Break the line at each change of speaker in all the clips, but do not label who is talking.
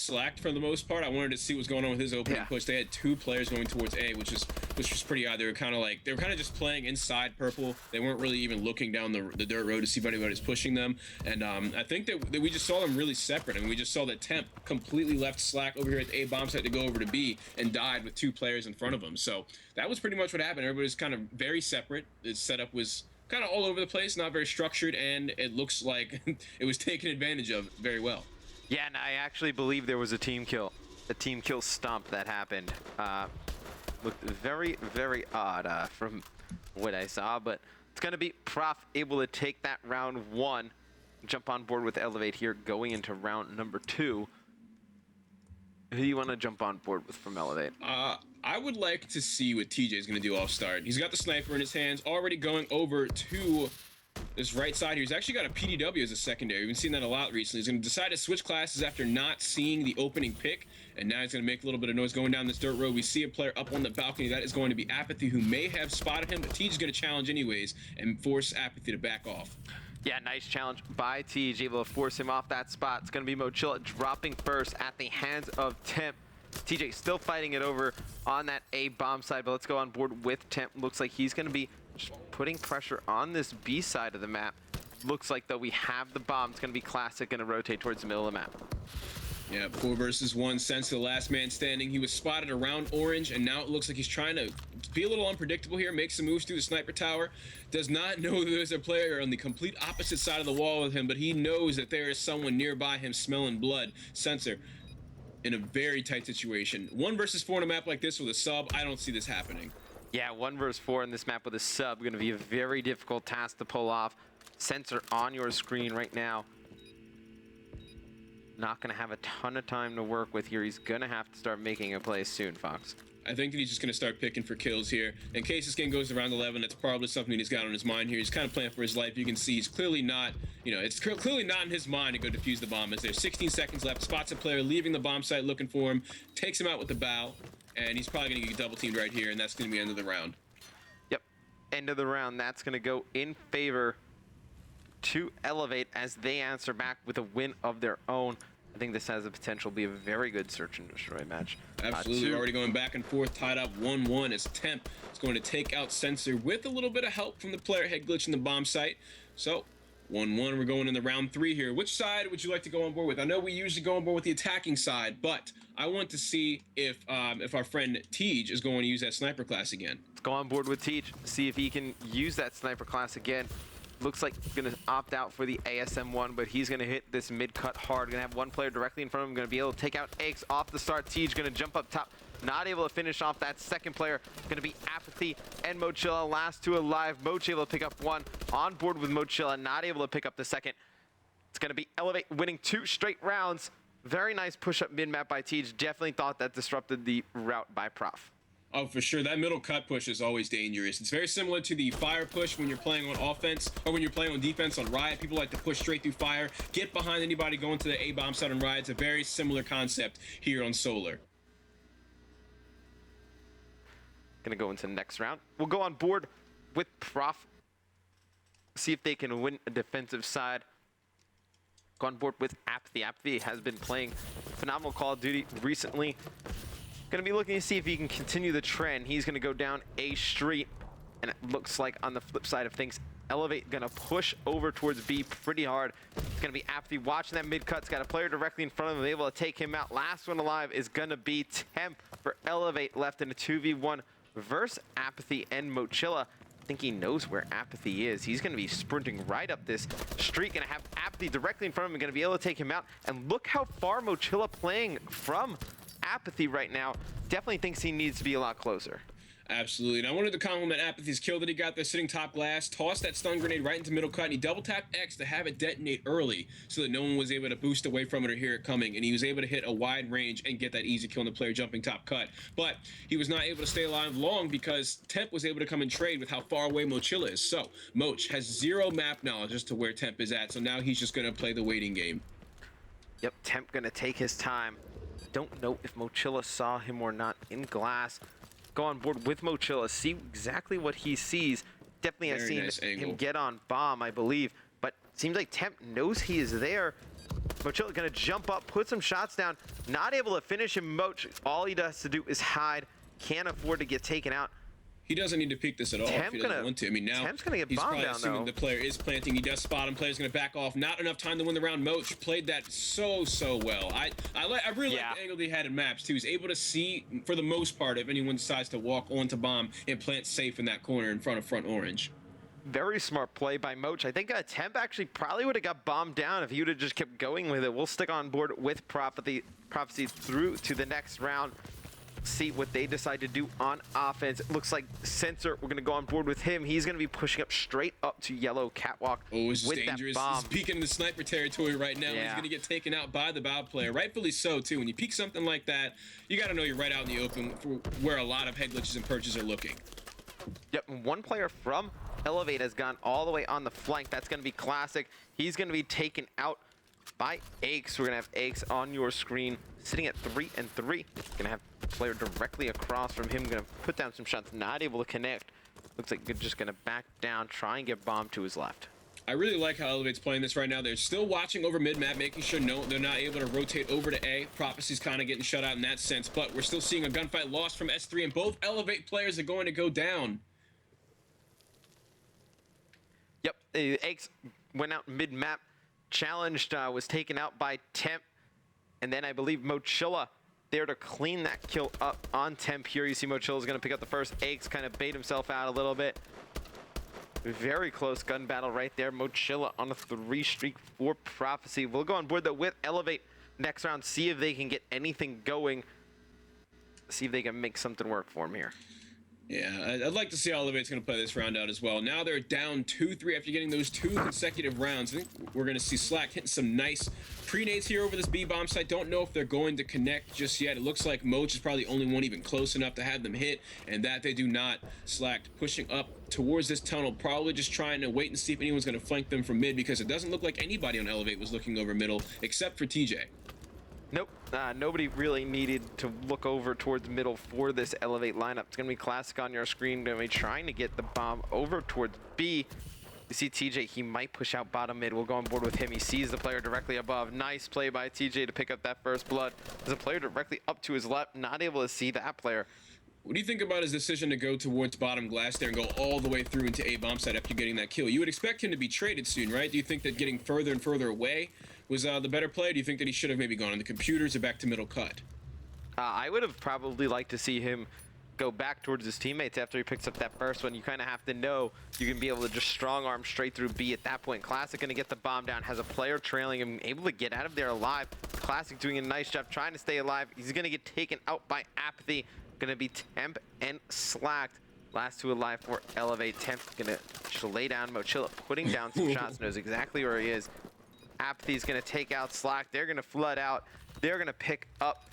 slacked for the most part. I wanted to see what's going on with his opening push. They had 2 players going towards A, which was pretty odd. They were kind of just playing inside purple. They weren't really even looking down the dirt road to see if anybody was pushing them. And I think that we just saw them really separate. I mean, we just saw that Temp completely left slack over here at the A bomb site to go over to B and died with 2 players in front of him. So that was pretty much what happened. Everybody was kind of very separate. The setup was kind of all over the place, not very structured, and it looks like it was taken advantage of very well.
Yeah, and I actually believe there was a team kill stomp that happened. Looked very, very odd from what I saw, but it's going to be Prof able to take that round 1, jump on board with eLevate here, going into round number 2. Who do you want to jump on board with from eLevate?
I would like to see what TJ is going to do off start. He's got the sniper in his hands, already going over to this right side here. He's actually got a PDW as a secondary. We've been seeing that a lot recently. He's going to decide to switch classes after not seeing the opening pick, and now he's going to make a little bit of noise going down this dirt road. We see a player up on the balcony. That is going to be Apathy, who may have spotted him, but TJ is going to challenge anyways and force Apathy to back off.
Yeah, nice challenge by TJ, able to force him off that spot. It's going to be Mochilla dropping first at the hands of Temp. TJ still fighting it over on that A bomb side, but let's go on board with Temp. Looks like he's going to be just putting pressure on this B side of the map. Looks like, though, we have the bomb. It's going to be Classic, going to rotate towards the middle of the map.
Yeah, 4 versus 1, Sense, the last man standing. He was spotted around orange, and now it looks like he's trying to be a little unpredictable here, make some moves through the sniper tower. Does not know that there's a player on the complete opposite side of the wall with him, but he knows that there is someone nearby him smelling blood. Sensor in a very tight situation. 1 versus 4 on a map like this with a sub, I don't see this happening.
Yeah, 1 versus 4 in this map with a sub, going to be a very difficult task to pull off. Sensor on your screen right now. Not going to have a ton of time to work with here. He's going to have to start making a play soon, Fox.
I think that he's just going to start picking for kills here. In case this game goes to round 11, that's probably something he's got on his mind here. He's kind of playing for his life. You can see he's clearly not, it's clearly not in his mind to go defuse the bomb. As there's 16 seconds left, spots a player leaving the bomb site looking for him, takes him out with the bow, and he's probably going to get double teamed right here, and that's going to be the end of the round.
Yep, end of the round. That's going to go in favor to eLevate as they answer back with a win of their own. I think this has the potential to be a very good search and destroy match.
Absolutely, already going back and forth, tied up 1-1 as Temp is going to take out Sensor with a little bit of help from the player head glitch in the bomb site. So 1-1, we're going into round 3 here. Which side would you like to go on board with? I know we usually go on board with the attacking side, but I want to see if our friend Tej is going to use that sniper class again.
Let's go on board with Tej, see if he can use that sniper class again. Looks like he's going to opt out for the ASM1, but he's going to hit this mid-cut hard. Going to have 1 player directly in front of him. Going to be able to take out Eggs off the start. Tej going to jump up top. Not able to finish off that second player. Going to be Apathy and Mochilla. Last 2 alive. Moch able to pick up 1. On board with Mochilla. Not able to pick up the second. It's going to be eLevate winning 2 straight rounds. Very nice push-up mid-map by Tej. Definitely thought that disrupted the route by Prof.
Oh, for sure. That middle cut push is always dangerous. It's very similar to the fire push when you're playing on offense or when you're playing on defense on Riot. People like to push straight through fire, get behind anybody going to the A-bomb side on Riot. It's a very similar concept here on Solar.
Gonna go into the next round. We'll go on board with Prof. See if they can win a defensive side. Go on board with Apathy. Apathy has been playing phenomenal Call of Duty recently. Going to be looking to see if he can continue the trend. He's going to go down A street, and it looks like on the flip side of things, eLevate going to push over towards B pretty hard. It's going to be Apathy watching that mid-cut. It's got a player directly in front of him, able to take him out. Last one alive is going to be Temp for eLevate, left in a 2v1 versus Apathy and Mochilla. I think he knows where Apathy is. He's going to be sprinting right up this street. Going to have Apathy directly in front of him, going to be able to take him out. And look how far Mochilla playing from Apathy right now. Definitely thinks he needs to be a lot closer.
Absolutely. And I wanted to compliment Apathy's kill that he got there sitting top glass, tossed that stun grenade right into middle cut, and he double tapped X to have it detonate early so that no one was able to boost away from it or hear it coming. And he was able to hit a wide range and get that easy kill on the player jumping top cut. But he was not able to stay alive long because Temp was able to come and trade with how far away Mochilla is. So Moch has 0 map knowledge as to where Temp is at. So now he's just going to play the waiting game.
Yep, Temp going to take his time. Don't know if Mochilla saw him or not in glass. Go on board with Mochilla, see exactly what he sees. Definitely has seen him get on bomb, I believe. But seems like Temp knows he is there. Mochilla gonna jump up, put some shots down, not able to finish him. Moch, all he does to do is hide, can't afford to get taken out.
He doesn't need to peek this at all if he doesn't want to. I mean, now
Temp's gonna get
he's
bombed
probably
down,
assuming
though.
the player is planting. He does spot him. Player's going to back off. Not enough time to win the round. Moch played that so well. I really like the angle that he had in maps, too. He's able to see, for the most part, if anyone decides to walk onto bomb and plant safe in that corner in front of front orange.
Very smart play by Moch. I think Temp actually probably would have got bombed down if he would have just kept going with it. We'll stick on board with Prophecy through to the next round. See what they decide to do on offense. It looks like Sensor, we're going to go on board with him. He's going to be pushing up straight up to yellow catwalk.
Oh, this is
with
dangerous.
That bomb.
He's peeking in the sniper territory right now.
Yeah.
He's going to get taken out by the bow player. Rightfully so, too. When you peek something like that, you got to know you're right out in the open for where a lot of head glitches and perches are looking.
Yep, one player from eLevate has gone all the way on the flank. That's going to be Classic. He's going to be taken out by Aches. We're going to have Aches on your screen sitting at 3-3. Going to have a player directly across from him. Going to put down some shots, not able to connect. Looks like they're just going to back down, try and get bombed to his left.
I really like how eLevate's playing this right now. They're still watching over mid-map, making sure they're not able to rotate over to A. Prophecy's kind of getting shut out in that sense, but we're still seeing a gunfight lost from S3, and both eLevate players are going to go down.
Yep, Aches went out mid-map. Challenged, was taken out by Temp. And then I believe Mochilla there to clean that kill up on Temp here. You see Mochilla's going to pick up the first. Aches kind of bait himself out a little bit. Very close gun battle right there. Mochilla on a 3 streak for Prophecy. We'll go on board though with eLevate next round. See if they can get anything going. See if they can make something work for him here.
Yeah, I'd like to see how eLevate's going to play this round out as well. Now they're down 2-3 after getting those 2 consecutive rounds. I think we're going to see Slack hitting some nice pre-nades here over this B-bomb site. Don't know if they're going to connect just yet. It looks like Moch is probably the only one even close enough to have them hit, and that they do not. Slack pushing up towards this tunnel, probably just trying to wait and see if anyone's going to flank them from mid, because it doesn't look like anybody on eLevate was looking over middle except for TJ.
Nope, nobody really needed to look over towards middle for this eLevate lineup. It's going to be Classic on your screen. Going to be trying to get the bomb over towards B. You see TJ, he might push out bottom mid. We'll go on board with him. He sees the player directly above. Nice play by TJ to pick up that first blood. There's a player directly up to his left, not able to see that player.
What do you think about his decision to go towards bottom glass there and go all the way through into A bomb site after getting that kill? You would expect him to be traded soon, right? Do you think that getting further and further away was the better play? Do you think that he should have maybe gone on the computers or back to middle cut?
I would have probably liked to see him go back towards his teammates after he picks up that first one. You kind of have to know you can be able to just strong arm straight through B at that point. Classic going to get the bomb down, has a player trailing him, able to get out of there alive. Classic doing a nice job trying to stay alive. He's going to get taken out by Apathy. Going to be Temp and Slacked. Last 2 alive for eLevate. Temp going to lay down Mochilla, putting down some shots, knows exactly where he is. Apathy's going to take out Slack. They're going to flood out. They're going to pick up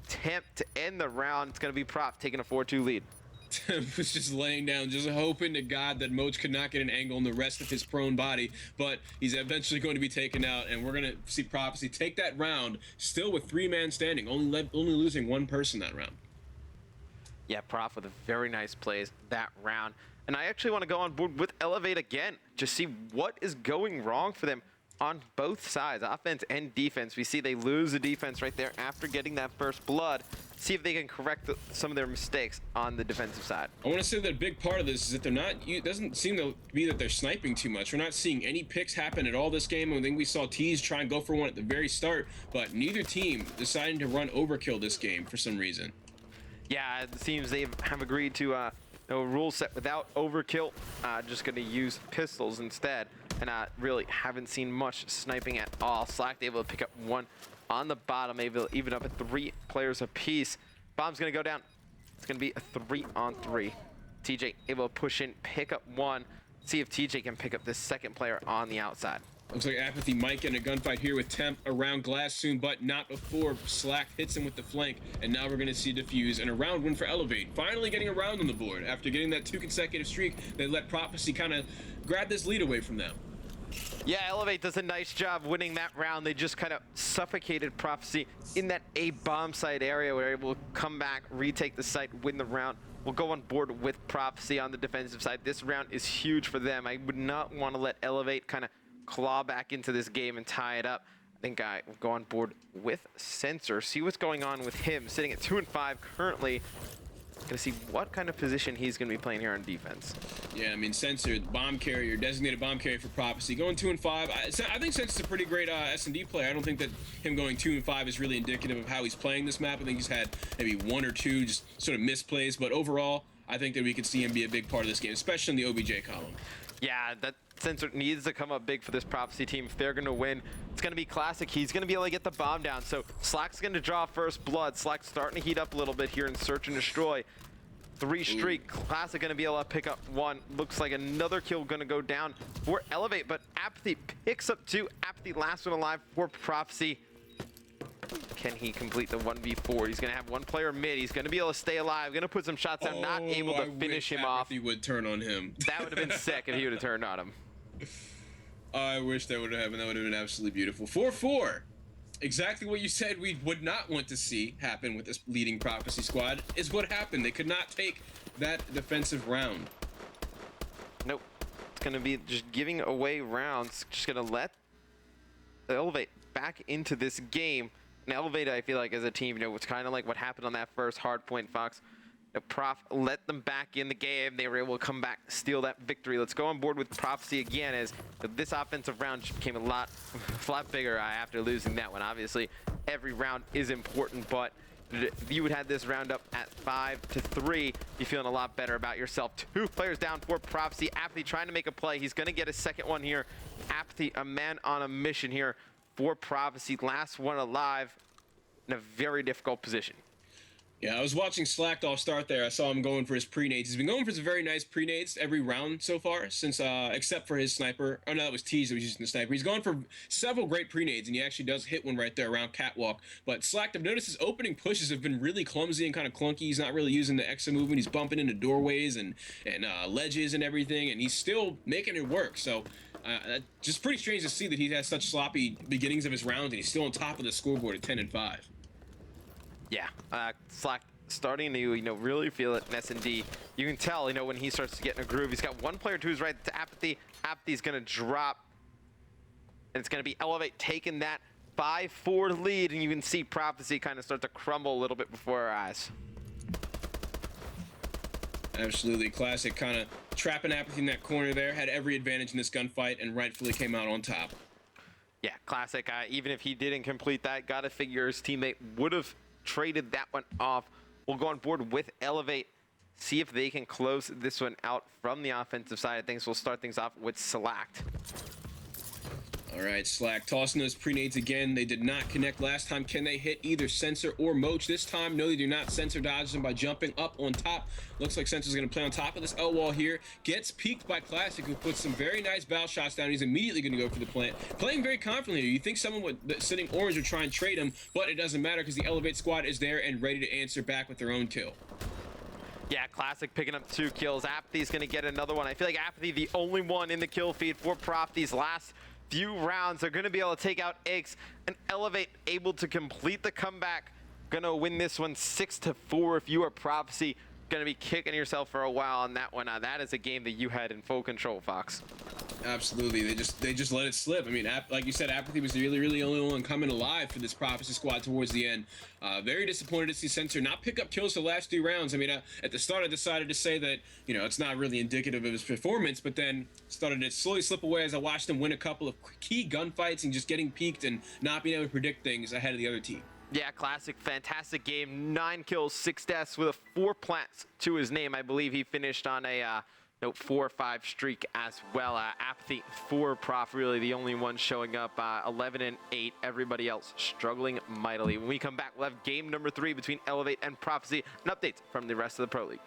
Temp to end the round. It's going to be Prop taking a 4-2 lead.
Temp was just laying down, just hoping to God that Moch could not get an angle on the rest of his prone body, but he's eventually going to be taken out, and we're going to see Prophecy take that round, still with 3-man standing, only losing 1 person that round.
Yeah, Prof with a very nice plays that round. And I actually want to go on board with eLevate again, just see what is going wrong for them on both sides, offense and defense. We see they lose the defense right there after getting that first blood. See if they can correct some of their mistakes on the defensive side.
I want to say that a big part of this is that they're not, it doesn't seem to be that they're sniping too much. We're not seeing any picks happen at all this game. I think we saw Tease try and go for one at the very start, but neither team deciding to run overkill this game for some reason.
Yeah, it seems they have agreed to a rule set without overkill. Just going to use pistols instead. And really haven't seen much sniping at all. Slack able to pick up 1 on the bottom, able to even up at 3 players apiece. Bomb's going to go down. It's going to be a 3-on-3. TJ able to push in, pick up 1. See if TJ can pick up this second player on the outside.
Looks like Apathy might get in a gunfight here with Temp around glass soon, but not before Slack hits him with the flank. And now we're going to see Defuse and a round win for eLevate. Finally getting a round on the board. After getting that 2 consecutive streak, they let Prophecy kind of grab this lead away from them.
Yeah, eLevate does a nice job winning that round. They just kind of suffocated Prophecy in that A bomb site area where they will come back, retake the site, win the round. We'll go on board with Prophecy on the defensive side. This round is huge for them. I would not want to let eLevate kind of claw back into this game and tie it up. think I will go on board with Sensor, see what's going on with him, sitting at 2-5 currently. Gonna see what kind of position he's gonna be playing here on defense.
Yeah, I mean, Sensor, bomb carrier, designated bomb carrier for Prophecy, going 2-5. I think Sensor's a pretty great S&D player. I don't think that him going 2-5 is really indicative of how he's playing this map. I think he's had maybe 1 or 2 just sort of misplays, but overall, I think that we could see him be a big part of this game, especially in the OBJ column.
Yeah, that Sensor needs to come up big for this Prophecy team if they're gonna win. It's gonna be Classic. He's gonna be able to get the bomb down. So Slack's gonna draw first blood. Slack's starting to heat up a little bit here in Search and Destroy. 3 streak. Classic gonna be able to pick up 1. Looks like another kill gonna go down for eLevate, but Apathy picks up 2. Apathy last one alive for Prophecy. Can he complete the 1v4? He's gonna have 1 player mid. He's gonna be able to stay alive. Gonna put some shots down. Not able to finish him off.
He would turn on him.
That would have been sick if he would have turned on him.
I wish that would have happened. That would have been absolutely beautiful. 4-4. Exactly what you said we would not want to see happen with this leading Prophecy squad is what happened. They could not take that defensive round.
Nope. It's going to be just giving away rounds. Just going to let eLevate back into this game. And eLevate, I feel like, as a team, you know, it's kind of like what happened on that first hard point, Fox. The Prof let them back in the game. They were able to come back, steal that victory. Let's go on board with Prophecy again, as this offensive round just became a lot bigger after losing that one. Obviously, every round is important, but if you would have this round up at 5-3, you're feeling a lot better about yourself. 2 players down for Prophecy. Apathy trying to make a play. He's going to get a second one here. Apathy, a man on a mission here for Prophecy. Last one alive in a very difficult position.
Yeah, I was watching Slackdoff start there. I saw him going for his pre-nades. He's been going for some very nice pre-nades every round so far, since except for his sniper. Oh no, that was Tease that was using the sniper. He's gone for several great pre-nades, and he actually does hit one right there around Catwalk. But Slack, I've noticed his opening pushes have been really clumsy and kind of clunky. He's not really using the extra movement. He's bumping into doorways and ledges and everything, and he's still making it work. So just pretty strange to see that he has such sloppy beginnings of his rounds, and he's still on top of the scoreboard at 10-5.
Yeah, Slack starting to, you know, really feel it in S&D. You can tell, you know, when he starts to get in a groove. He's got 1 player to his right to Apathy. Apathy's going to drop, and it's going to be eLevate taking that 5-4 lead, and you can see Prophecy kind of start to crumble a little bit before our eyes.
Absolutely. Classic kind of trapping Apathy in that corner there. Had every advantage in this gunfight, and rightfully came out on top.
Yeah, Classic, even if he didn't complete that, got to figure his teammate would have traded that one off. We'll go on board with eLevate, see if they can close this one out from the offensive side of things. We'll start things off with Select.
All right, Slack tossing those pre-nades again. They did not connect last time. Can they hit either Sensor or Moach this time? No, they do not. Sensor dodges them by jumping up on top. Looks like Sensor's going to play on top of this L wall here. Gets peeked by Classic, who puts some very nice bow shots down. He's immediately going to go for the plant. Playing very confidently. You think someone would, sitting orange would try and trade him, but it doesn't matter because the eLevate squad is there and ready to answer back with their own kill.
Yeah, Classic picking up 2 kills. Apathy's going to get another one. I feel like Apathy, the only one in the kill feed for Prof these last few rounds. They're going to be able to take out Eggs, and eLevate able to complete the comeback. Going to win this one 6-4 if you are Prophecy. Going to be kicking yourself for a while on that one. That is a game that you had in full control, Fox.
Absolutely. They just let it slip. I mean, like you said, Apathy was really the only one coming alive for this Prophecy squad towards the end. Very disappointed to see Sensor not pick up kills the last 2 rounds. I mean, at the start I decided to say that, you know, it's not really indicative of his performance, but then started to slowly slip away as I watched him win a couple of key gunfights and just getting peaked and not being able to predict things ahead of the other team.
Yeah, Classic, fantastic game. 9 kills, 6 deaths with a 4 plants to his name. I believe he finished on a 4-5 streak as well. Apathy for Prof, really the only one showing up. 11-8. Everybody else struggling mightily. When we come back, we'll have game number 3 between eLevate and Prophecy, and updates from the rest of the Pro League.